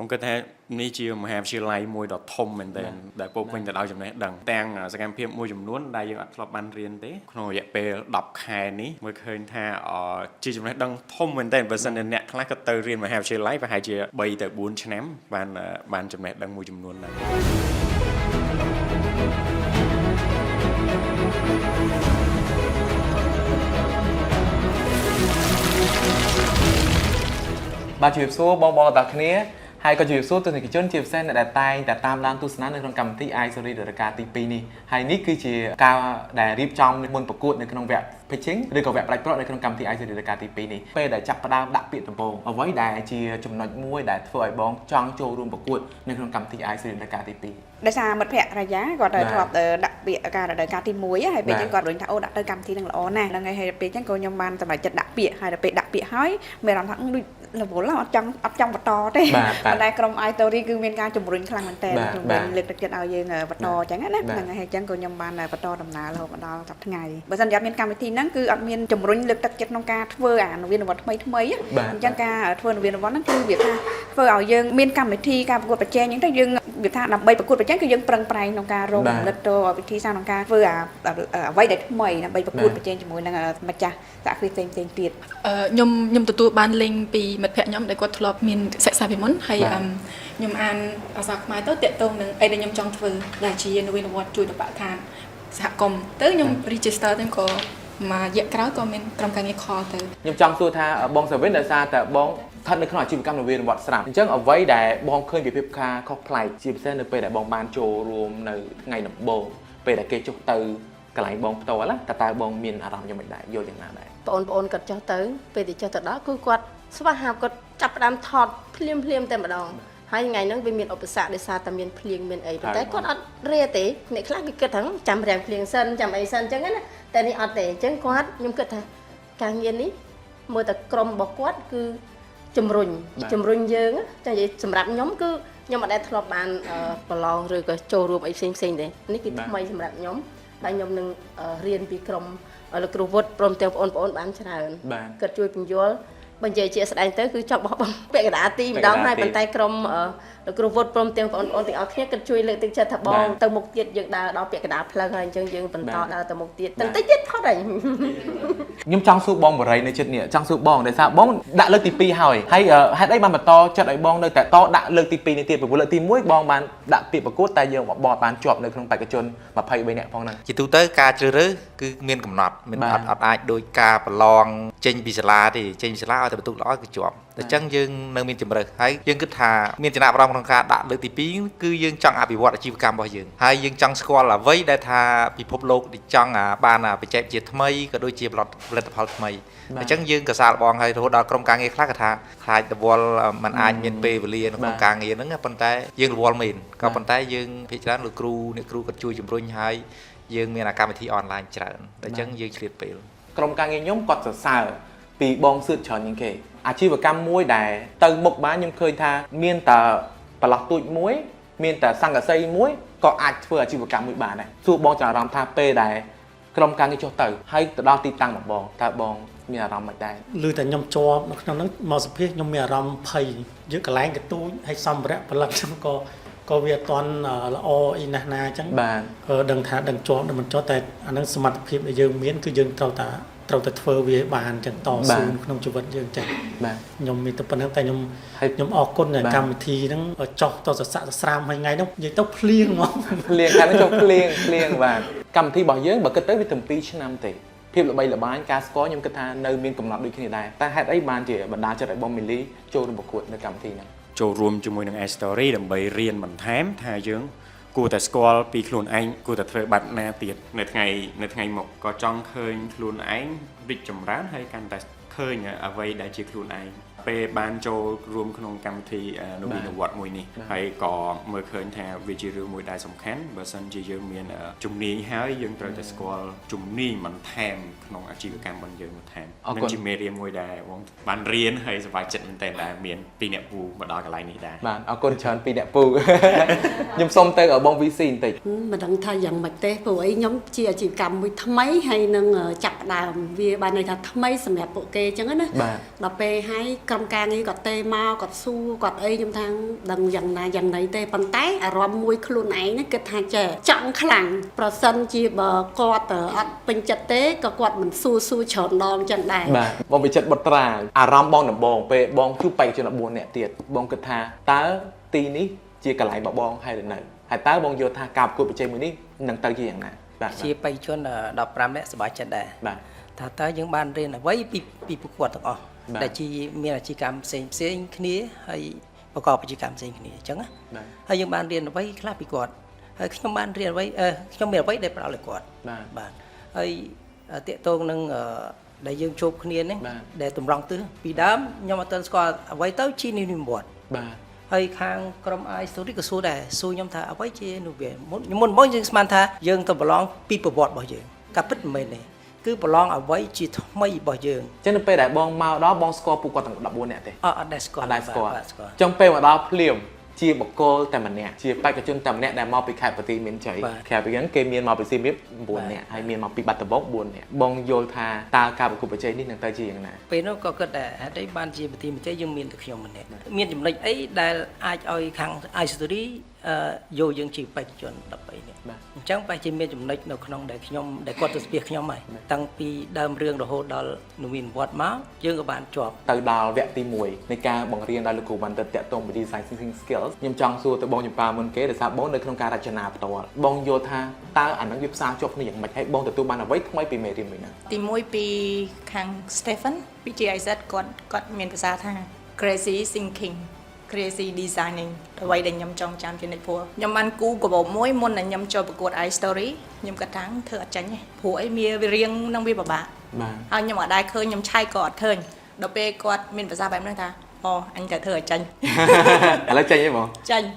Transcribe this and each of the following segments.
ผมก็แท้นี่จีมหาวิทยาลัยมวยดอททอมเหมือนเดิมแต่พวกเป็นแต่เราจำได้ดังแต่งสแกนเพียบมวยจำนวนได้ยังอัดสอบบันเรียนเต้ขนมอยากไปดับแค่นี้เมื่อเคยท่าจีจำได้ดังทอมเหมือนเดิมเปอร์เซ็นต์เนี่ยคล้ายกับเตอร์เรียนมหาวิทยาลัยไปหายจีใบแต่บุญชนะบานจำได้ดังมวยจำนวนนั้นบาจีบสู้บองตักนี้ให้ก็จีบสู้ตัวหนึ่งจนจีบเส้นแต่ตายแต่ตามร้านตุสนาในโครงการที่ไอซ์รีเดอร์การตีปีนี้ให้นี่คือจีการได้รีบจองบนประกวดในโครงแบบเพชรชิงหรือกับแบบไรเพราะในโครงการที่ไอซ์รีเดอร์การตีปีนี้เพื่อได้จับประดามดักปีตัวโบเอาไว้ได้จีจำนวนมวยได้ฝ่ายบองจองโจรวมประกวดในโครงการที่ไอซ์รีเดอร์การตีปีได้ซาหมดแผลระยะก่อนได้ทอบดักเปียการได้การที่มวยให้เป็นจังก่อนโดยถ้าโอ้ดักได้การที่นั่งละอ้อน่ะแล้วไงให้เป็นจังก่อนยมบานสมัยจัดดักเปียให้ได้เป็นดักเปียห้อยเมื่อเราทั้งเราบอกเราจังวัดตอได้ได้กรมไอตัวนี้คือเป็นการจุ่มรุนคลังมันแต่เป็นเลือกจัดเอาเยอะวัดตอจังงั้นนะแล้วไงให้จังก่อนยมบานได้วัดตอดำนาเราวัดตอจับทั้งไงบริษัทยัดเป็นการวิธีนั่นคืออัดมีนจุ่มรุนเลือกจัดน้องกาเฟอร์เวียนวัดทำไมจังกาเฟอร์เวียนวัดนั่นคือเบียดท่าเฟอร์เอาเยอะมีนการวิธีการประกวดประเจนยังได้ยังเบียดท่าดับใบประกวดประเจนคือยังปรังไปน้องการมเลือกตัววิธีสร้างน้องการเฟอร์ไว้ได้ทำไมนะใบประกวดประเจนจมูกนั่งมาจ้าจากคือเต็มเปียดยมตัวบานลิงปีมัดแพะยมได้กดทลบมีนเสกสาพิมลให้ยมอ่านภาษาไม้เต้าเตะตรงหนึ่งไอ้เดยมจองเฟอร์ได้ชีนวินวัดจุดปะทานสหกรมเต้ยมรีจิสเตอร์ตั้งก็มาเยอะครั้งก็มีกรมการเงินคอเต้ยมจองสู้ท่าบองเซเว่นเดซ่าแต่บองท่านในขณะชีวิตกรรมในเวียนวัดสนามจังเอาไว้ได้บองเคยเก็บเพียบคาข้อพลายชีวิตเส้นในไปได้บองบานโจรวมในไงหนับโบไปได้เกจุกตือกลายบองโตแล้วแต่ตายบองมีนอารมณ์ยังไม่ได้โยอย่างนั้นได้ปนกัดเจ้าเต๋อไปติดเจ้าเต๋อđó cứ quạtสภาพก็จับดำถอดเพลียมแต่มาดองให้ไงนั่งไปมีอุปสรรคในซาตามีนเพลียงมีนไอ้แต่ก็อัดเรียติในคลาสก็เกิดทั้งจำแรงเพลียงเส้นจำไอ้เส้นจังงั้นนะแต่นี่อัดแต่จังกวาดยมเกิดทั้งการเงินนี้เมื่อแต่กรมบอกกวาดคือจำรุนเยอะจังสำหรับnhómคือยมมาได้ทลบบานปลองหรือก็โจรวมไอ้เซ็งๆเลยนี่คือทำไมสำหรับnhómแต่ยมหนึ่งเรียนปีกรมแล้วครูวัดพร้อมเตียงปนบ้านชนะเกิดช่วยเป็นยัวบรรยายเชี่ยแสดงเตอคือจับบอกเปกระดาษตีดาวให้บรรทัยกรมแล้วครูวัดพร้อมเตียงปนติเอาเนี้ยเกิดช่วยเลยติดเชื้อทับบองตัวมุกเตี้ยยังดาวเปกระดาษพลังงานยังบรรทอดาวตัวมุกเตี้ยตั้งแต่ยัดเท่าไหร่ยมจังสู้บองบ่ไรในจุดเนี่ยจังสู้บองได้ทราบบองด่าเลิกตีปีหอยให้ได้บานมาต่อจัดไอ้บองเลยแต่ต่อด่าเลิกตีปีในเตี้ยไปบุเลิกตีมุ้ยบองบานด่าปีประกูดแต่ยังบอบานจบในขนมไปกระจนมาไพ่ใบเนี่ยพองนั้นจิตตุเตอร์การเจอรือคือเมียนกำหนดมันอัดไอโดยการประลองเจนบิสลาที่เจนบิสลาเอาแต่ประตูล้อคือจบแต่จังยังในเมียนจำเลยให้ยังคือท่าเมียนชนะประลองทางการด่าเลิกตีปีคือยังจังอภิวัตอาชีพกรรมบ่ยังให้ยังจังสกอลละไว้ได้ท่าพิภพโลกดิจังบ้านไปแจกเจียทำไมก็โดยเจียบหลอดผลิตภัณฑ์ทำไมแต่จังยังกระสาบองให้โทษดาวกรมการเงินคลาดกระทาคลายแต่วอลมันอาจเมียนเปย์เรียนกรมการเงินนั่นไงปันแต่ยังวอลเมียนก็ปันแต่ยังพิจารณาหรือครูเนี่ยครูก็ช่วยจุ่มรุ่งให้ยังมีการวิธีออนไลน์เจริญแต่จังยังเฉลี่ยไปกรมการเงินย่อมกอดสาวปีบองสืบเฉยยังเกยอาชีพกรรมมวยได้ตึงบกบ้านยังเคยท่าเมียนแต่ปลักตุยมวยเมียนแต่สังกะไซมวยก็อาจเพื่ออาชีพกรรมมวยบ้านได้สู้บองจะรำท่าเปย์ได้กรมการเงินโจตึให้ดาวตีตังแบบบองถ้าบองมีอารมณ์ไม่ได้ลือแต่ยมจอบนั้นมอสเพียยมมีอารมณ์ไผ่เยอะกระแรงกระตุ้ยให้ซ้ำแระพลังจังก็เวียตอนละออินนาจังดังท่าดังจอบมันจอแต่อันนั้นสมัติพิบในยืมเมียนคือยืมเราแต่เฟอร์เวียบานจังต่อสู้ขนมจุบันยืมจังยมมีแต่ปนนั้นแต่ยมออกก้นเนี่ยกรรมทีนั้นจอกต่อสะสามยังไงต้องยังต้องเพลียงเนาะเพลียงกันไม่จบเพลียงว่ากรรมทีบอกเยอะบอกกระตุ้ยวิตามินชนำติเพียบละใบละบ้านการสกอร์ยมกระทาในเมียนกำลังด้วยขึ้นได้แต่ให้ไอ้บานเจี๋ยบรรดาจะได้บอมมิลลี่โจรบกวดในกรรมทีนั้นโจรวมจมูกในไอสตอรี่ดับใบเรียนมันแถมทายเยอะกูแต่สกอลปีคลุนไอกูแต่เธอบัตรนาเตียในไงหมกก็จ้องเคยคลุนไอริจำร้านให้กันแต่เคยเนี่ยเอาไว้ได้จีคลุนไอไปบ้านโจรวมขนมกรรมทีนวีนวัดมวยนี่ให้ก่อเมื่อเคยแทนวิจิรุมวยได้สำคัญเบอร์ซันจีเยอเมียนจุ่มนี้ให้ยังเจอแต่สกอลจุ่มนี้มันแทนขนมอาชีพการบันเยิงมาแทนนั่นจิเมเรียนมวยได้วงบ้านเรียนให้สบายจัดมันแต่ได้เมียนปีเนปูมาดอยกับไรนี่ได้บ้านเอาคนเชิญปีเนปูยมส้มเตอร์บองวิสินติมันดังทายอย่างมัดเต้ผู้ไอ้nhóm chiaอาชีพกรรมมวยทำไมให้นึงจับดาวเวียบ้านในทำไมสมัยโปเกจังนั้นนะเราไปให้ก ក្រុមការងារគាត់ទេមកគាត់សួរគាត់អីខ្ញុំថាដឹងយ៉ាងណាយ៉ាងណីទេប៉ុន្តែអារម្មណ៍មួយខ្លួនឯងហ្នឹងគិតថាចេះចង់ខ្លាំងប្រសិនជាបើគាត់អត់ពេញចិត្តទេក៏គាត់មិនសួរច្រើនដងចឹងដែរបាទបងវិចិត្របុត្រាអារម្មណ៍បងដំបងពេលបងជួបបេក្ខជន14នាក់ទៀតបងគិតថាតើទីនេះជាកន្លែងរបស់បងហើយឬនៅហើយតើបងយល់ថាការប្រកួតប្រជែងមួយនេះនឹងទៅជាយ៉ាងណាបាទជាបេក្ខជន15នាក់សប្បាយចិត្តដែរបាទថាតើយើងបានរៀនអ្វីពីប្រកួតទាំងអស់ដែលជាមានអាជីវកម្មផ្សេងគ្នាហើយប្រកបអាជីវកម្មផ្សេងគ្នាអញ្ចឹងណាហើយយើងបានរៀនអ្វីខ្លះពីគាត់ហើយខ្ញុំបានរៀនអ្វីខ្ញុំមានអ្វីដែលផ្ដល់ឲ្យគាត់បាទហើយតកតងនឹងដែលយើងជួបគ្នានេះដែលតម្រង់ទិសពីដើមខ្ញុំអត់ទាន់ស្គាល់អ្វីទៅជានិវត្តន៍បាទហើយខាងក្រុម AI Story ក៏សួរដែរសួរខ្ញុំថាអ្វីជានោះវាមុនមកយើងស្មានថាយើងទៅប្រឡងពីប្រវត្តិរបស់យើងការពិតមិនមែនទេគឺប្រឡងអ្វីជាថ្មីរបស់យើងអញ្ចឹងនៅពេលដែលបងមកដល់បងស្គាល់ពួកគាត់ទាំង14នាក់ទេអត់ដែរស្គាល់អត់ស្គាល់អញ្ចឹងពេលមកដល់ភ្លាមជាបកគលតែម្នាក់ជាបេក្ខជនតែម្នាក់ដែលមកពីខេត្តបន្ទាយមានជ័យខេត្តពីហ្នឹងគេមានមកពីសៀមរាប9នាក់ហើយមានមកពីបាត់ដំបង4នាក់បងយល់ថាតើការប្រកួតប្រជែងនេះនឹងទៅជាយ៉ាងណាពេលនោះក៏គិតដែរហេតុអីបានជាបន្ទាយមានជ័យយើងមានតែខ្ញុំម្នាក់មានចំណុចអីដែលអាចឲ្យខាង AI Story យកយើងជាបេក្ខជន13នាក់អញ្ចឹងបែរជាមានចំណុចនៅក្នុងដែលគាត់ទៅស្ពះខ្ញុំហើយតាំងពីដើមរឿងរហូតដល់នវិនវត្តមកយើងក៏បានជាប់ទៅដល់វគ្គទី1នៃការបង្រៀនដល់លោកគ្រូបានទៅតាក់ទងពី design thinking skills ខ្ញុំចង់សួរទៅបងញ៉ាំប៉ាមុនគេដោយសារបងនៅក្នុងការរចនាផ្ទាល់បងយល់ថាតើអានឹងវាផ្សារជាប់គ្នាយ៉ាងម៉េចហើយបងទទួលបានអ្វីថ្មីពីមេរៀនមួយហ្នឹងទី1ពីខាង Stephen ពី GIZ គាត់មានភាសាថា crazy thinking crazy designing អ្វីដែលខ្ញុំចង់ចាំជានិច្ចព្រោះខ្ញុំបានគូកាបូបមួយមុនដែលខ្ញុំចូលប្រកួត AI Story ខ្ញុំគាត់ថាធ្វើអត់ចាញ់ទេព្រោះអីវារៀងនឹងវាពិបាកបាទហើយខ្ញុំអត់ដែរឃើញខ្ញុំឆៃក៏អត់ឃើញដល់ពេលគាត់មានភាសាបែបហ្នឹងថាអូអញត្រូវធ្វើឲ្យចាញ់ឥឡូវចាញ់ទេបងចាញ់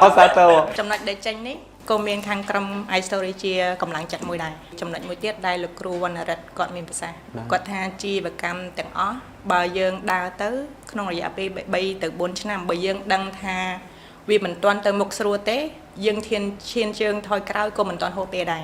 អសាទរចំណុចដែលចាញ់នេះក៏មានខាងក្រុម AI Story ជាកម្លាំងចិត្តមួយដែរចំណុចមួយទៀតដែលលោកគ្រូវណ្ណរិទ្ធគាត់មានប្រសាសន៍គាត់ថាជីវកម្មទាំងអស់បើយើងដើរទៅក្នុងរយៈពេល3ទៅ4ឆ្នាំបើយើងដឹងថាវាមិនទាន់ទៅមុខស្រួលទេយើងឈានជើងថយក្រោយក៏មិនទាន់ហូបទេដែរ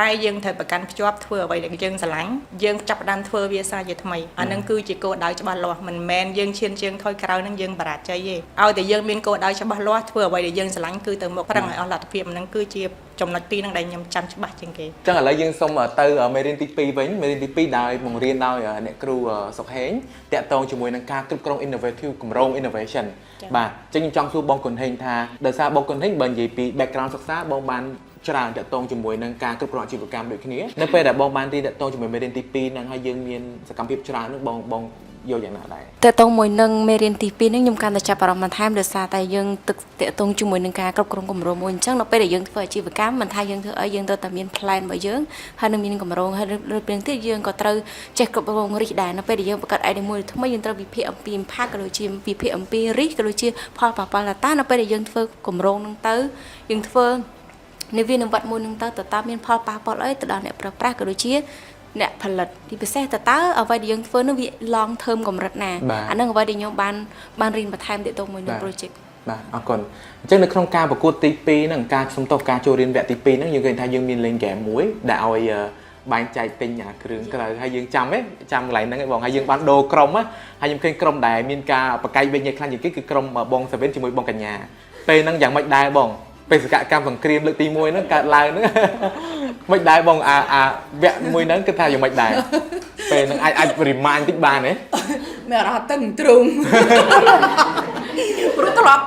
តែយើងត្រូវប្រកាន់ភ្ជាប់ធ្វើអ្វីដែលយើងស្រឡាញ់យើងចាប់ផ្ដើមធ្វើវាសារជាថ្មីអានឹងគឺជាគោលដៅច្បាស់លាស់មិនមែនយើងឈានជើងថយក្រោយនឹងយើងបរាជ័យទេឲ្យតែយើងមានគោលដៅច្បាស់លាស់ធ្វើអ្វីដែលយើងស្រឡាញ់គឺទៅមុខប្រឹងឲ្យអស់លទ្ធភាពហ្នឹងគឺជាចំណុចទីហ្នឹងដែលខ្ញុំចាំច្បាស់ជាងគេអញ្ចឹងឥឡូវយើងសូមទៅមេរៀនទី2វិញមេរៀនទី2ដោយបង្រៀនដោយអ្នកគ្រូសុកហេងតាក់ទងជាមួយនឹងការគ្រប់គ្រង innovative គម្រោង innovation បាទអញ្ចឹងខ្ញុំចង់សួរបងគុណហេងថាដោយសារបងគុណហេងបើនិយាយពី background សិក្សាបងបានច្រើនតាក់ទងជាមួយនឹងការគ្រប់គ្រងអាជីវកម្មដូចគ្នានៅពេលដែលបងបានរៀនតាក់ទងជាមួយមេរៀនទី2ហ្នឹងហើយយើងមានសកម្មភាពច្រើនហ្នឹងបងយកយ៉ាងណាដែរតាក់ទងមួយនឹងមេរៀនទី2ហ្នឹងខ្ញុំកាន់តែចាប់អារម្មណ៍បន្ថែមដោយសារតែយើងទឹកតាក់ទងជាមួយនឹងការគ្រប់គ្រងគម្រោងមួយអញ្ចឹងនៅពេលដែលយើងធ្វើអាជីវកម្មមិនថាយើងធ្វើអីយើងត្រូវតែមាន plan របស់យើងហើយនឹងមានគម្រោងហើយលើពីនេះទៀតយើងក៏ត្រូវចេះគ្រប់គ្រង risk ដែរនៅពេលដែលយើងបង្កើត idea មួយថ្មីយើងត្រូវវិភាគអំពី impact ក៏ដូចជាវិភាគអំពី risk ក៏ដូចជាផលប៉ះពាល់តានៅពេលដែលយើងធ្វើគម្រោងហ្នឹងទៅយើងធ្វើនិវិនវត្តមួយនឹងទៅតើមានផលប៉ះពាល់អីទៅដល់អ្នកប្រើប្រាស់ក៏ដូចជាអ្នកផលិតទីពិសេសតើអ្វីដែលយើងធ្វើនោះវា long term កម្រិតណាអានឹងអ្វីដែលខ្ញុំបានរៀនបន្ថែមទាក់ទងមួយនឹង project បាទអរគុណអញ្ចឹងនៅក្នុងការប្រកួតទី2ហ្នឹងការសំទោសការចូលរៀនវគ្គទី2ហ្នឹងយើងឃើញថាយើងមានលេងហ្គេមមួយដែលឲ្យបែងចែកទិញអាគ្រឿងក្រៅហើយយើងចាំកន្លែងហ្នឹងឯងបងហើយយើងបានដូរក្រុមហើយខ្ញុំឃើញក្រុមដែលមានការបកាយវិញខ្លាំងជាងគេគឺក្រុមបងសាវិនជាមួយបងកញ្ញាពេលហ្នឹងយ៉ាងម៉េចដែរបងបេសកកម្មសង្គ្រាមលើកទី1ហ្នឹងកើតឡើងហ្នឹងមិនដែរបងអាវគ្គមួយហ្នឹងគឺថាយ៉ាងម៉េចដែរពេលហ្នឹងអាច remind តិចបានទេមានអារម្មណ៍តឹងទ្រូងព្រោះធ្លាប់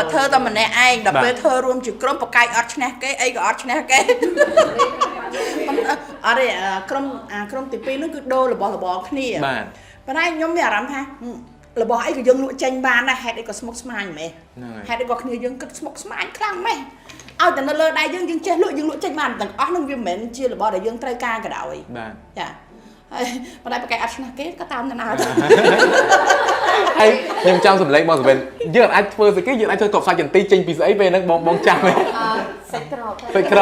តែធ្វើតែម្នាក់ឯងដល់ពេលធ្វើរួមជាក្រុមបកាយអត់ឈ្នះគេអីក៏អត់ឈ្នះគេអរេក្រុមទី2ហ្នឹងគឺដូររបស់របរគ្នាបាទប៉ុន្តែខ្ញុំមានអារម្មណ៍ថារបស់អីក៏យើងលក់ចេញបានដែរហេតុអីក៏ស្មុគស្មាញម៉េះហេតុអីក៏គ្នាយើងគិតស្មុគស្មាញខ្លាំងម៉េះឲ្យតែនៅលើដៃយើងចេះលក់យើងលក់ចេញបានទាំងអស់នឹងវាមិនមែនជារបស់ដែលយើងត្រូវការក៏ដោយបាទចាហើយប៉ុន្តែប្រកែកអត់ឆ្នះគេក៏តាមដំណើរទៅហើយខ្ញុំចង់សម្លេងបងសាវិនយើងអាចធ្វើស្អីគេយើងអាចធ្វើកបសាច់ចន្ទីចេញពីស្អីពេលហ្នឹងបងចាំទេសាច់ក្រ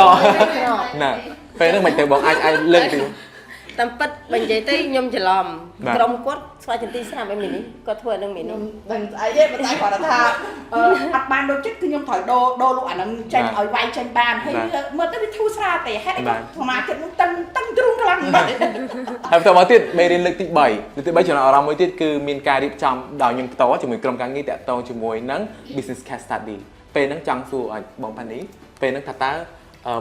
ណាពេលហ្នឹងមិនទៅបងអាចលើកទីតាមពិតបើនិយាយទៅខ្ញុំច្រឡំក្រុមគាត់ស្វាយចន្ទីស្រាប់អីមីនេះគាត់ធ្វើនឹងមីនេះដឹងស្អីទេប៉ុន្តែគាត់ថាអត់បាន បានដូចចិត្តគឺខ្ញុំត្រូវដូរលោកអានឹងចេញឲ្យវាយចេញបានហើយមើលទៅវាធូរស្រាលទេហេតុអីក៏សមាជិកនោះតឹងទ្រូងខ្លាំងមែនហើយបន្តមកទៀតមេរៀនលើកទី3លើកទី3ចំណាប់អារម្មណ៍មួយទៀតគឺមានការរៀបចំដោយខ្ញុំផ្ទាល់ជាមួយក្រុមការងារតាក់ទងជាមួយនឹង business case study ពេលហ្នឹងចង់សួរឲ្យបងផានីពេលហ្នឹងថាតើ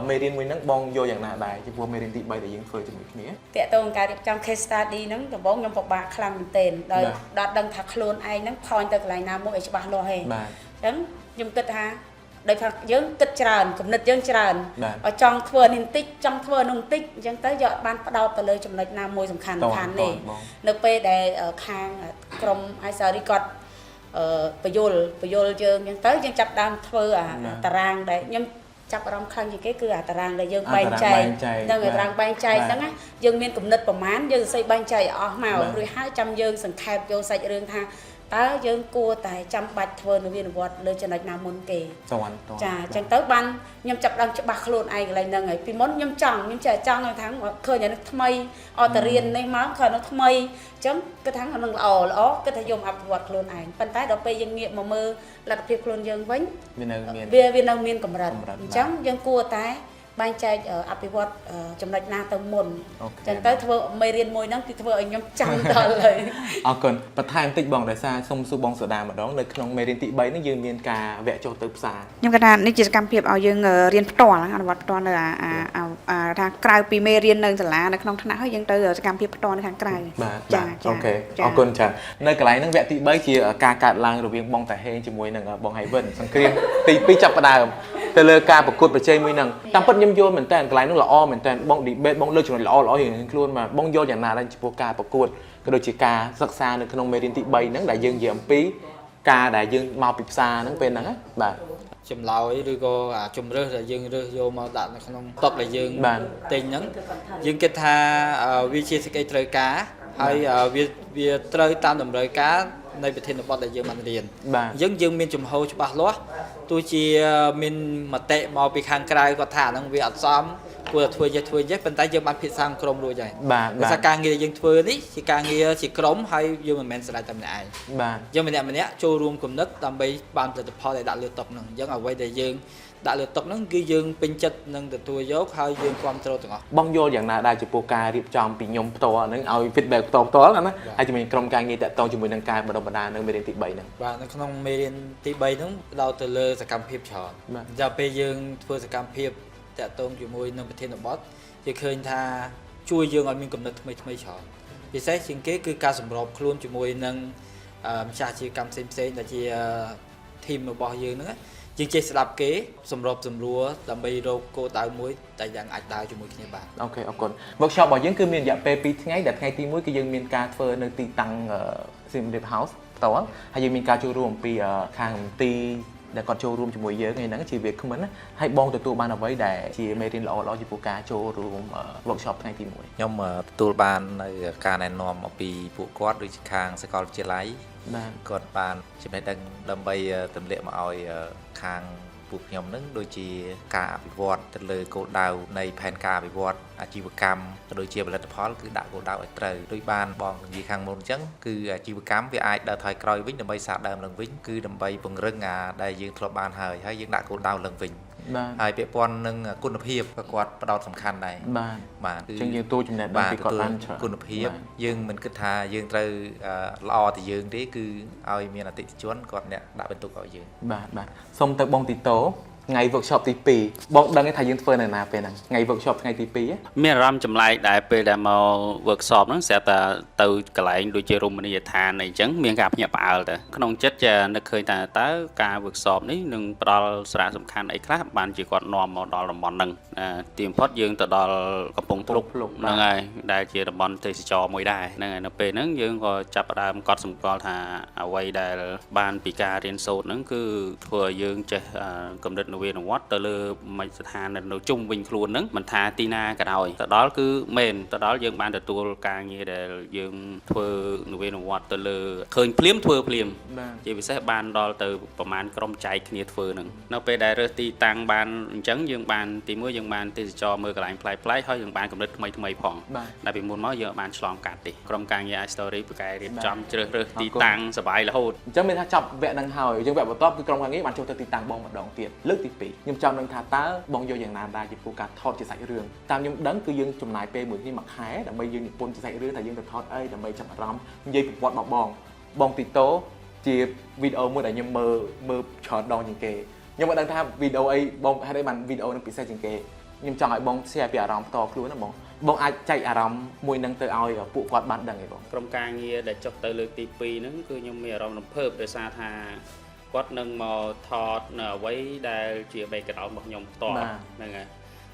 មេរៀនមួយហ្នឹងបងយកយ៉ាងណាដែរចំពោះមេរៀនទី3ដែលយើងធ្វើជាមួយគ្នាតកតងការរៀបចំ case study ហ្នឹងដំបូងខ្ញុំពិបាកខ្លាំងមែនទែនដោយដតដឹងថាខ្លួនឯងហ្នឹង point ទៅកន្លែងណាមួយឲ្យច្បាស់លាស់ហេបាទអញ្ចឹងខ្ញុំគិតថាដោយថាយើងគិតច្រើនគំនិតយើងច្រើនឲ្យចង់ធ្វើនេះបន្តិចចង់ធ្វើនោះបន្តិចអញ្ចឹងទៅយកបានផ្ដោតទៅលើចំណុចណាមួយសំខាន់ៗនេះនៅពេលដែលខាងក្រុម ISRI គាត់បញ្យល់យើងអញ្ចឹងទៅយើងចាប់ដើមធ្វើតារាងដែលខ្ញុំចាប់អារម្មណ៍ខ្លាំងជាងគេគឺតារាងដែលយើងបែងចែកហ្នឹងតារាងបែងចែកហ្នឹងណាយើងមានគំនិតប្រមាណយើងសរសេរបែងចែកឲ្យអស់មករួចហើយចាំយើងសង្ខេបយកសាច់រឿងថាតើយើងគួរតែចាំបាច់ធ្វើនវានុវត្តលើចំណុចណាមុនគេចាអញ្ចឹងទៅបានខ្ញុំចាប់ដើមច្បាស់ខ្លួនឯងកន្លែងហ្នឹងហើយពីមុនខ្ញុំចង់ថាឃើញអានេះថ្មីអត់ទៅរៀននេះមកឃើញអានោះថ្មីអញ្ចឹងគិតថាអានឹងល្អគិតថាយកអភិវឌ្ឍខ្លួនឯងប៉ុន្តែដល់ពេលយើងងាកមកមើលលទ្ធភាពខ្លួនយើងវិញវានៅមានកម្រិតអញ្ចឹងយើងគួរតែបែងចែកអភិវឌ្ឍចំណុចណាទៅមុនអញ្ចឹងទៅធ្វើមេរៀនមួយហ្នឹងគឺធ្វើឲ្យខ្ញុំចាំដល់ហើយអរគុណបន្ថែមតិចបងដោយសារសូមសួរបងសូដាម្ដងនៅក្នុងមេរៀនទី3ហ្នឹងយើងមានការវគ្គចូលទៅផ្សារខ្ញុំគិតថានេះជាសកម្មភាពឲ្យយើងរៀនផ្ទាល់អនុវត្តផ្ទាល់នៅថាក្រៅពីមេរៀននៅសាលានៅក្នុងថ្នាក់ហើយយើងទៅសកម្មភាពផ្ទាល់នៅខាងក្រៅចាអូខេអរគុណចានៅកន្លែងហ្នឹងវគ្គទី3ជាការកាត់ឡើងរវាងបងតាហេងជាមួយនឹងបងហៃវិនសង្គ្រាមទី2ចាប់ផ្ដើមទៅលើការប្រកួតប្រជែងមួយហ្នឹងតាមពិតខ្ញុំយល់មែនតើកន្លែងនោះល្អមែនតើបង debate បងលើកចំណុចល្អរៀងខ្លួនមកបងយល់យ៉ាងណាដែរចំពោះការប្រកួតក៏ដូចជាការសិក្សានៅក្នុងមេរៀនទី3ហ្នឹងដែលយើងនិយាយអំពីការដែលយើងមកពីផ្សារហ្នឹងពេលហ្នឹងបាទចម្លើយឬក៏ជំរើសដែលយើងរើសយកមកដាក់នៅក្នុងតុកដែលយើងទិញហ្នឹងយើងគិតថាវាជាសេចក្តីត្រូវការហើយវាត្រូវតាមតម្រូវការនៃប្រធានបទដែលយើងបានរៀនអញ្ចឹងយើងមានចំហច្បាស់លាស់ទោះជាមានមតិមកពីខាងក្រៅគាត់ថាហ្នឹងវាអត់សមគួរតែធ្វើចេះប៉ុន្តែយើងបានភាសាក្រុមរួចហើយដោយសារការងារយើងធ្វើនេះជាការងារជាក្រុមហើយយើងមិនមែនស្រេចតែម្នាក់ឯងយើងម្នាក់ចូលរួមគំនិតដើម្បីបានផលិតផលដែលដាក់លើតុហ្នឹងអញ្ចឹងអ្វីដែលយើងដាក់លើតុហ្នឹងគឺយើងពេញចិត្តនឹងទទួលយកហើយយើងគ្រប់គ្រងទាំងអស់បងយល់យ៉ាងណាដែរចំពោះការរៀបចំពីខ្ញុំផ្ទាល់ហ្នឹងឲ្យ feedback ផ្ទាល់ណាហើយជាមួយក្រុមការងារតាក់ទងជាមួយនឹងការបណ្ដុះបណ្ដាលនៅមេរៀនទី3ហ្នឹងបាទនៅក្នុងមេរៀនទី3ហ្នឹងផ្ដោតទៅលើសកម្មភាពច្រើនដល់ពេលយើងធ្វើសកម្មភាពតាក់ទងជាមួយនឹងប្រធានបទគេឃើញថាជួយយើងឲ្យមានគំនិតថ្មីច្រើនពិសេសជាងគេគឺការសម្របខ្លួនជាមួយនឹងម្ចាស់អាជីវកម្មផ្សេងៗដែលជា team របស់យើងហ្នឹងយើងចេះស្ដាប់គេសម្របសម្រួលដើម្បីរកគោលដៅមួយតែយ៉ាងអាចដើរជាមួយគ្នាបានអូខេអរគុណ workshop របស់យើងគឺមានរយៈពេល2ថ្ងៃដែលថ្ងៃទី1គឺយើងមានការធ្វើនៅទីតាំង Simrip House ផ្ទាល់ហើយយើងមានការចូលរួមពីខាងទីដែលគាត់ចូលរួមជាមួយយើងហ្នឹងជាវាគ្មិនហើយបងទទួលបានអ្វីដែលជាមេរៀនល្អៗចំពោះការចូលរួម workshop ថ្ងៃទី1ខ្ញុំទទួលបាននៅការណែនាំអំពីពួកគាត់ដូចជាខាងសាកលវិទ្យាល័យគាត់បានចំណេះដឹងដើម្បីទម្លាក់មកឲ្យខាងពួកខ្ញុំនឹងដូចជាការអភិវឌ្ឍទៅលើគោលដៅនៃផែនការអភិវឌ្ឍអាជីវកម្មក៏ដូចជាផលិតផលគឺដាក់គោលដៅឲ្យត្រូវដោយបានបងនិយាយខាងមុនអញ្ចឹងគឺអាជីវកម្មវាអាចដើរថយក្រោយវិញដើម្បីសាកដើមឡើងវិញគឺដើម្បីពង្រឹងដែលយើងធ្លាប់បានហើយយើងដាក់គោលដៅឡើងវិញហើយពាក់ព័ន្ធនឹងគុណភាពក៏គាត់ផ្ដោតសំខាន់ដែរបាទអញ្ចឹងយើងទូចំណេះដឹងពីគាត់បានគុណភាពយើងមិនគិតថាយើងត្រូវល្អតែយើងទេគឺឲ្យមានអតិថិជនគាត់អ្នកដាក់បន្ទុកឲ្យយើងបាទសូមទៅបងទីតូថ្ងៃ workshop ទី2បងដឹងថាយើងធ្វើនៅណាពេលហ្នឹងថ្ងៃ workshop ថ្ងៃទី2មានអារម្មណ៍ចម្លែកដែរពេលដែលមក workshop ហ្នឹងស្រាប់តែទៅកន្លែងដូចជារមណីយដ្ឋានអីចឹងមានការភ្ញាក់ផ្អើលទៅក្នុងចិត្តចានឹកឃើញថាតើការ workshop នេះនឹងផ្ដល់សារៈសំខាន់អីខ្លះបានជាគាត់នាំមកដល់តំបន់ហ្នឹងទីបំផុតយើងទៅដល់កំពង់ភ្លុកហ្នឹងហើយដែលជាតំបន់ទេសចរមួយដែរហ្នឹងហើយនៅពេលហ្នឹងយើងក៏ចាប់ផ្ដើមកត់សម្គាល់ថាអ្វីដែលបានពីការរៀនសូត្រហ្នឹងគឺធ្វើឲ្យយើងចេះគំនិត នៅវានវត្តទៅលើមិនស្ថាននៅជុំវិញខ្លួនហ្នឹងមិនថាទីណាក៏ដោយទៅដល់គឺមែនទៅដល់យើងបានទទួលការងារដែលយើងធ្វើនៅវានវត្តទៅលើឃើញភ្លាមធ្វើភ្លាមជាពិសេសបានដល់ទៅប្រមាណក្រុមចែកគ្នាធ្វើហ្នឹងនៅពេលដែលរើសទីតាំងបានអញ្ចឹងយើងបានទីមួយយើងបានទេសចរមើលកន្លែងប្លែកៗហើយយើងបានកំណត់ថ្មីផងដែលពីមុនមកយើងបានឆ្លងកាត់ទេក្រុមការងារ iStory ប្រកែរៀបចំជ្រើសរើសទីតាំងសប្បាយរហូត អញ្ចឹងមានថាចប់វគ្គហ្នឹងហើយយើងវគ្គបន្ទាប់គឺក្រុមការងារបានចូលទៅទីតាំងបងម្ដងទៀតលើកទី2ខ្ញុំចង់នឹងថាតើបងយកយ៉ាងណាដែរចំពោះការថតជាសាច់រឿងតាមខ្ញុំដឹងគឺយើងចំណាយពេលមួយនេះមួយខែដើម្បីយើងនិពន្ធជាសាច់រឿងថាយើងទៅថតអីដើម្បីចាប់អារម្មណ៍និយាយប្រវត្តិរបស់បងទីតូជាវីដេអូមួយដែលខ្ញុំមើលច្រើនដងជាងគេខ្ញុំមិនដឹងថាវីដេអូអីបងហេតុអីបានវីដេអូនឹងពិសេសជាងគេខ្ញុំចង់ឲ្យបង share ពីអារម្មណ៍ផ្ទាល់ខ្លួនណាបងអាចចែកអារម្មណ៍មួយនឹងទៅឲ្យពួកគាត់បានដឹងឯងបង ក្រុមការងារដែលចុះទៅលើកទី2ហ្នឹងគឺខ្ញុំមានអារម្មណ៍រំភើបដោយសារថាគាត់នឹងមកថតនៅអ្វីដែលជា background របស់ខ្ញុំផ្ទាល់ហ្នឹងហើយ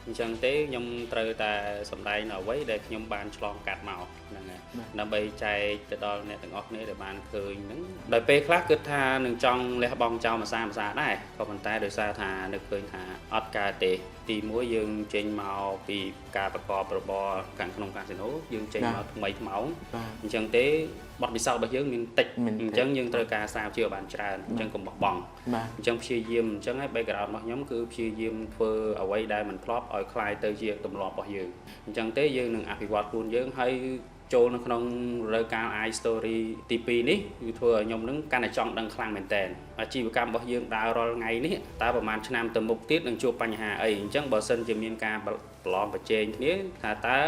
អញ្ចឹងទេខ្ញុំត្រូវតែសម្ដែងនៅអ្វីដែលខ្ញុំបានឆ្លងកាត់មកហ្នឹងហើយដើម្បីចែកទៅដល់អ្នកទាំងអស់គ្នាដែលបានឃើញហ្នឹងដោយពេលខ្លះគិតថានឹងចង់លះបង់ចោលមួយសាដែរក៏ប៉ុន្តែដោយសារថានឹកឃើញថាអត់កើតទេទី1យើងចេញមកពីការប្រកបរបរខាងក្នុងកាស៊ីណូយើងចេញមកថ្មីថ្មោងអញ្ចឹងទេបទពិសោធន៍របស់យើងមានតិចអញ្ចឹងយើងត្រូវការស្រាវជ្រាវបានច្រើនអញ្ចឹងកុំបោះបង់អញ្ចឹងព្យាយាមអញ្ចឹងហើយ background របស់ខ្ញុំគឺព្យាយាមធ្វើអ្វីដែលមិនធ្លាប់ឲ្យคล้ายទៅជាទម្លាប់របស់យើងអញ្ចឹងទេយើងនឹងអភិវឌ្ឍខ្លួនយើងហើយចូលនៅក្នុងរដូវកាល iStory ទី2នេះគឺធ្វើឲ្យខ្ញុំនឹងកាន់តែចង់ដឹងខ្លាំងមែនតើអាជីវកម្មរបស់យើងដើររាល់ថ្ងៃនេះតើប្រហែលឆ្នាំទៅមុខទៀតនឹងជួបបញ្ហាអីអញ្ចឹងបើសិនជាមានការប្រឡំប្រជែងគ្នាថាតើ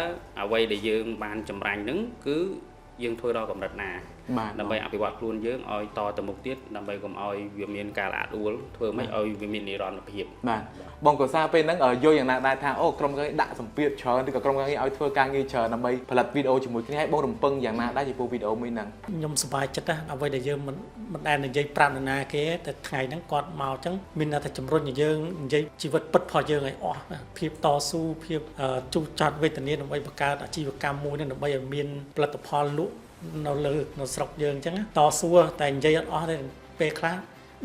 អ្វីដែលយើងបានចម្រាញ់នឹងគឺយើងធ្វើដល់កម្រិតណាដើម្បីអភិវឌ្ឍខ្លួនយើងឲ្យតទៅមុខទៀតដើម្បីកុំឲ្យវាមានការល្អដួលធ្វើមិនឲ្យវាមាននិរន្តរភាពបាទបងកសាពេលហ្នឹងយល់យ៉ាងណាដែរថាអូក្រុមការងារដាក់សម្ពាធច្រើនឬក៏ក្រុមការងារឲ្យធ្វើការងារច្រើនដើម្បីផលិតវីដេអូជាមួយគ្នាឲ្យបងរំពឹងយ៉ាងណាដែរចំពោះវីដេអូមួយហ្នឹងខ្ញុំសប្បាយចិត្តណាស់អ្វីដែលយើងមិនដែលនិយាយប្រាប់នរណាគេតែថ្ងៃហ្នឹងគាត់មកអញ្ចឹងមានតែជំរុញឲ្យយើងនិយាយជីវិតពិតរបស់យើងឲ្យអស់ភាពតស៊ូភាពជូរចត់វេទនាដើម្បីបង្កើតអាជីវកម្មមួយនេះដើម្បីឲ្យមានផលិតផលលក់នៅលើនៅស្រុកយើងអញ្ចឹងតស៊ូតែនិយាយអត់អស់ទេពេលខ្លះ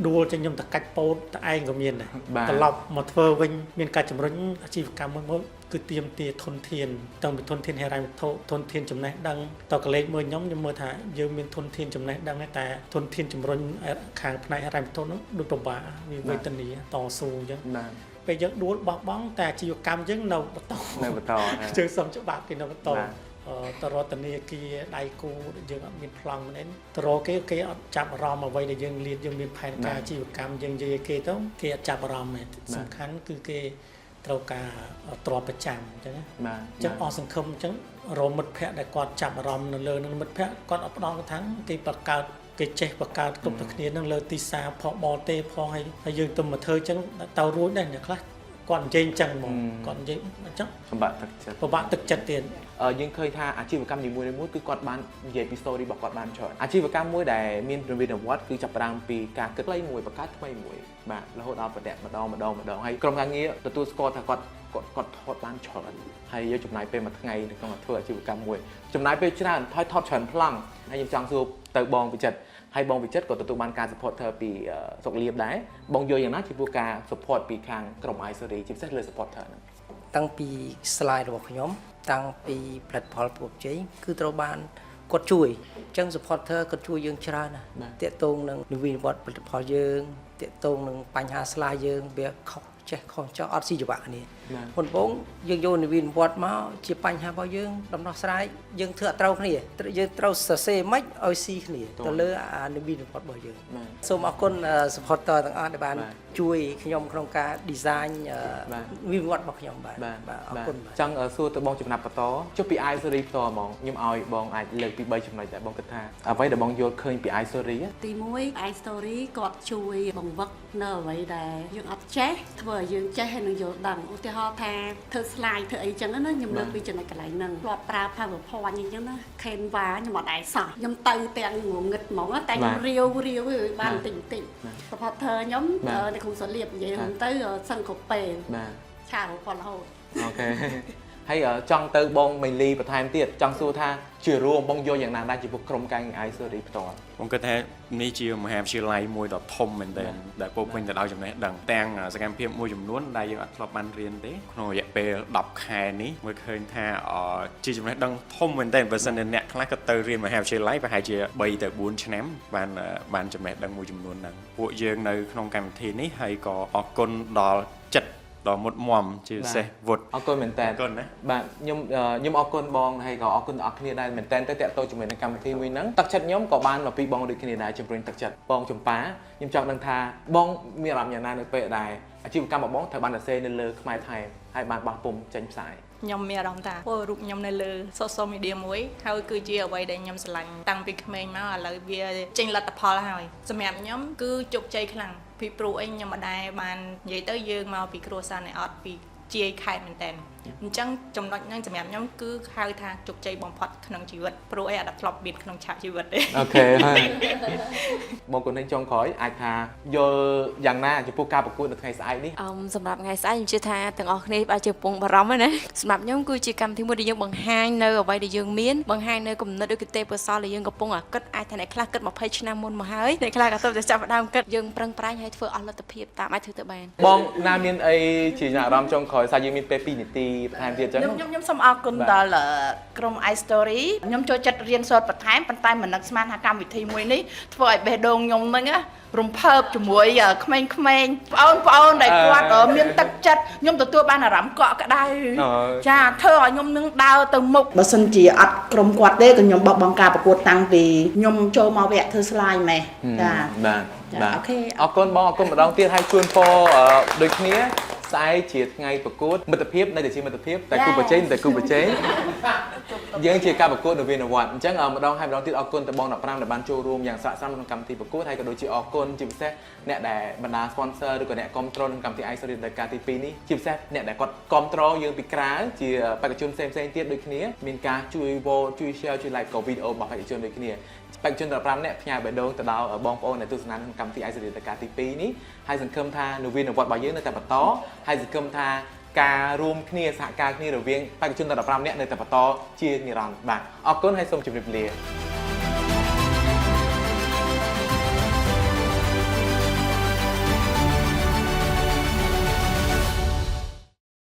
ដួលចឹងខ្ញុំតកាច់ពោតតែឯងក៏មានដែរត្រឡប់មកធ្វើវិញមានការជំរុញអាជីវកម្មមួយគឺទាមទារធនធានតាំងពីធនធានហិរញ្ញវត្ថុធនធានចំណេះដឹងតកលេខមួយខ្ញុំមើលថាយើងមានធនធានចំណេះដឹងតែធនធានជំរុញខាងផ្នែកហិរញ្ញវត្ថុនោះដូចពិបាកវាវេទនាតស៊ូអញ្ចឹងពេលយើងដួលបោះបង់តែអាជីវកម្មយើងនៅបន្តយើងសុំច្បាប់គេនៅបន្តតរតនីគាដៃគូយើងអត់មានប្លង់មិនតរគេអត់ចាប់អារម្មណ៍អ្វីដែលយើងរៀនយើងមានផែនការអាជីវកម្មយើងនិយាយគេទៅគេអត់ចាប់អារម្មណ៍ទេសំខាន់គឺគេត្រូវការទ្រព្យប្រចាំអញ្ចឹងណាអញ្ចឹងអស់សង្ឃឹមអញ្ចឹងរមិត្តភ័ក្រដែលគាត់ចាប់អារម្មណ៍នៅលើនឹងមិត្តភ័ក្រគាត់អត់ផ្ដោតថាគេបង្កើតគេចេះបង្កើតគ្រប់តែគ្នានឹងលើទីផ្សាផងបរទេសផងហើយយើងទៅមកធ្វើអញ្ចឹងទៅរួចដែរអ្នកខ្លះគាត់និយាយអញ្ចឹងហ្មងគាត់និយាយអញ្ចឹងពិបាកទឹកចិត្តទៀតយើងឃើញថាអាជីវកម្មនីមួយៗគឺគាត់បាននិយាយពី story របស់គាត់បានច្រើនអាជីវកម្មមួយដែលមានប្រវត្តិវត្តគឺចាប់ផ្ដើមពីការគិតខ្លីមួយបង្កើតថ្មីមួយបាទរហូតដល់ប្រតិបត្តិម្ដងហើយក្រុមការងារទទួលស្គាល់ថាគាត់ថតបានច្រើនហើយយកចំណាយពេលមួយថ្ងៃនៅក្នុងធ្វើអាជីវកម្មមួយចំណាយពេលច្រើនថតច្រើនប្លង់ហើយខ្ញុំចង់សួរទៅបងវិចិត្រហើយបងវិចិត្រក៏ទទួលបានការ support ពីសុកលៀបដែរបងយល់យ៉ាងណាចំពោះការ support ពីខាងក្រុម iStory ជាពិសេសលើ supporter ហ្នឹងតាំងពី slide របស់ខ្ញុំតាំងពីផលិតផលប្រកបជ័យគឺត្រូវបានគាត់ជួយអញ្ចឹង supporter គាត់ជួយយើងច្រើនណាស់តាក់ទងនឹងវិវត្តផលិតផលយើងតាក់ទងនឹងបញ្ហា slide យើងវាខុសចេះខុសចោលអត់ស៊ីច្បាប់គ្នាប៉ុន្តែយើងយកនិវិនវត្តមកជាបញ្ហារបស់យើងដំណោះស្រាយយើងធ្វើអត់ត្រូវគ្នាយើងត្រូវសរសេរមិនឲ្យស៊ីគ្នាទៅលើអានិវិនវត្តរបស់យើងសូមអរគុណ supporter ទាំងអស់ដែលបានជួយខ្ញុំក្នុងការ design វិវត្តរបស់ខ្ញុំបាទអរគុណចង់សួរទៅបងចំណាប់បន្តចុះពី iStory ផ្ទាល់ហ្មងខ្ញុំឲ្យបងអាចលើកពី3ចំណុចដែរបងគិតថាអ្វីដែលបងយល់ឃើញពី iStory ទី1 iStory គាត់ជួយបង្វឹកនៅអ្វីដែលយើងអត់ចេះធ្វើឲ្យយើងចេះហើយនឹងយល់ដឹងឧទាហរណ៍ថាធ្វើ slide ធ្វើអីចឹងណាខ្ញុំលើកពីចំណុចកន្លែងហ្នឹងធ្លាប់ប្រើ PowerPoint អញ្ចឹងណា Canva ខ្ញុំអត់ដែរសោះខ្ញុំទៅទាំងងងឹតហ្មងតែខ្ញុំរាវបានបន្តិច supporter ខ្ញុំនៅក្នុងសលៀបនិយាយហ្នឹងទៅសឹងគ្រប់ពេលឆារគាត់រហូតអូខេ ហើយចង់ទៅបងមីលីបន្ថែមទៀតចង់សួរថាជារួមបងយកយ៉ាងណាដែរចំពោះក្រុមការងារ iSeries ផ្ទាល់ ผมគិតថានេះជាមហាវិទ្យាល័យមួយដ៏ធំមែនទែនដែលពោពេញទៅដោយចំណេះដឹងទាំងសកម្មភាពមួយចំនួនដែលយើងអត់ធ្លាប់បានរៀនទេក្នុងរយៈពេល10ខែនេះមើលឃើញថាជាចំណេះដឹងធំមែនទែនបើសិនជាអ្នកខ្លះក៏ទៅរៀនមហាវិទ្យាល័យប្រហែលជា3ទៅ4ឆ្នាំបានចំណេះដឹងមួយចំនួនហ្នឹងពួកយើងនៅក្នុងកម្មវិធីនេះហើយក៏អរគុណដល់ចិត្តដល់មុតមមជាពិសេសវុតអរគុណមែនតើអរគុណណាបាទខ្ញុំអរគុណបងហើយក៏អរគុណដល់អ្នកគ្នាដែរមែនតើទៅតាក់ទងជាមួយនឹងកម្មវិធីមួយហ្នឹងទឹកចិត្តខ្ញុំក៏បានមកពីបងដូចគ្នាដែរជំរុញទឹកចិត្តបងចម្ប៉ាខ្ញុំចង់ដឹងថាបងមានអារម្មណ៍យ៉ាងណានៅពេលដែលអាជីវកម្មរបស់បងត្រូវបានសរសេរនៅលើខ្មែរថៃហើយបានបោះពុម្ពចេញផ្សាយខ្ញុំមានអារម្មណ៍ថារូបខ្ញុំនៅលើ social media មួយហើយគឺជាអ្វីដែលខ្ញុំស្រឡាញ់តាំងពីក្មេងមកឥឡូវវាចេញលទ្ធផលហើយសម្រាប់ខ្ញុំគឺជោគជ័យខ្លាំងពីព្រោះអីខ្ញុំមិនដែលបាននិយាយទៅយើងមកពីគ្រួសារអ្នកអត់ពីជាយខេត្តមែនតើអញ្ចឹងចំណុចហ្នឹងសម្រាប់ខ្ញុំគឺហៅថាជោគជ័យបំផុតក្នុងជីវិតព្រោះអីអត់ធ្លាប់មានក្នុងឆាកជីវិតទេអូខេហើយបងកូននេះចុងក្រោយអាចថាយល់យ៉ាងណាចំពោះការប្រកួតនៅថ្ងៃស្អែកនេះសម្រាប់ថ្ងៃស្អែកខ្ញុំជឿថាទាំងអស់គ្នាអាចជាកំពុងបារម្ភហើយណាសម្រាប់ខ្ញុំគឺជាកម្មវិធីមួយដែលយើងបង្ហាញនៅអ្វីដែលយើងមានបង្ហាញនៅគំនិតឬគតិបសាលដែលយើងកំពុងគិតអាចថាអ្នកខ្លះគិត20ឆ្នាំមុនមកហើយអ្នកខ្លះក៏ទៅតែចាប់ផ្ដើមគិតយើងប្រឹងប្រែងហើយធ្វើអស់លទ្ធភាពតាមអាចធ្វើទៅបានបងណាមានអីជាអារម្មណ៍ចុងក្រោយសារយើងមានពេល2នាទីបន្ថែមទៀតអញ្ចឹងខ្ញុំសូមអរគុណដល់ក្រុម iStory ខ្ញុំចូលចិត្តរៀនសូត្របន្ថែមប៉ុន្តែមិននឹកស្មានថាកម្មវិធីមួយនេះធ្វើឲ្យបេះដូងខ្ញុំហ្នឹងរំភើបជាមួយក្មេងៗប្អូនដែលគាត់មានទឹកចិត្តខ្ញុំទទួលបានអារម្មណ៍កក់ក្ដៅចាធ្វើឲ្យខ្ញុំនឹងដើរទៅមុខបើសិនជាអត់ក្រុមគាត់ទេក៏ខ្ញុំបោះបង់ការប្រកួតតាំងពីខ្ញុំចូលមកវគ្គធ្វើ slide ម៉េះចាបាទអូខេអរគុណបងអរគុណម្ដងទៀតហើយជូនពរដូចគ្នាស្អែកជាថ្ងៃប្រកួតមិត្តភាពនៅតែជាមិត្តភាពតែគូប្រជែងតែគូប្រជែងយើងជាការប្រកួតនៅវិនវត្តអញ្ចឹងម្ដងហើយម្ដងទៀតអរគុណទៅបង15ដែលបានចូលរួមយ៉ាងស្រាក់ស្រាំក្នុងកម្មវិធីប្រកួតហើយក៏ដូចជាអរគុណជាពិសេសអ្នកដែលបណ្ដា sponsor ឬក៏អ្នកគ្រប់គ្រងក្នុងកម្មវិធី iSeries រដូវកាលទី2នេះជាពិសេសអ្នកដែលគាត់គ្រប់គ្រងយើងពីក្រៅជាបេក្ខជនផ្សេងៗទៀតដូចគ្នាមានការជួយ vote ជួយ share ជួយ like ក៏វីដេអូរបស់បេក្ខជនដូចគ្នាបេក្ខជន15នាក់ផ្ញើបេះដូងទៅដល់បងប្អូនដែលទស្សនាក្នុងកម្មវិធី iSeries រដូវកាលទី2នេះហើយសង្ឃឹមថានវានុវត្តន៍របស់យើងនៅតែបន្តហើយសង្ឃឹមថាការរួមគ្នាសហការគ្នារវាងបេក្ខជន15នាក់នៅតែបន្តជានិរន្តរ៍បាទអរគុណហើយសូមជម្រាបលា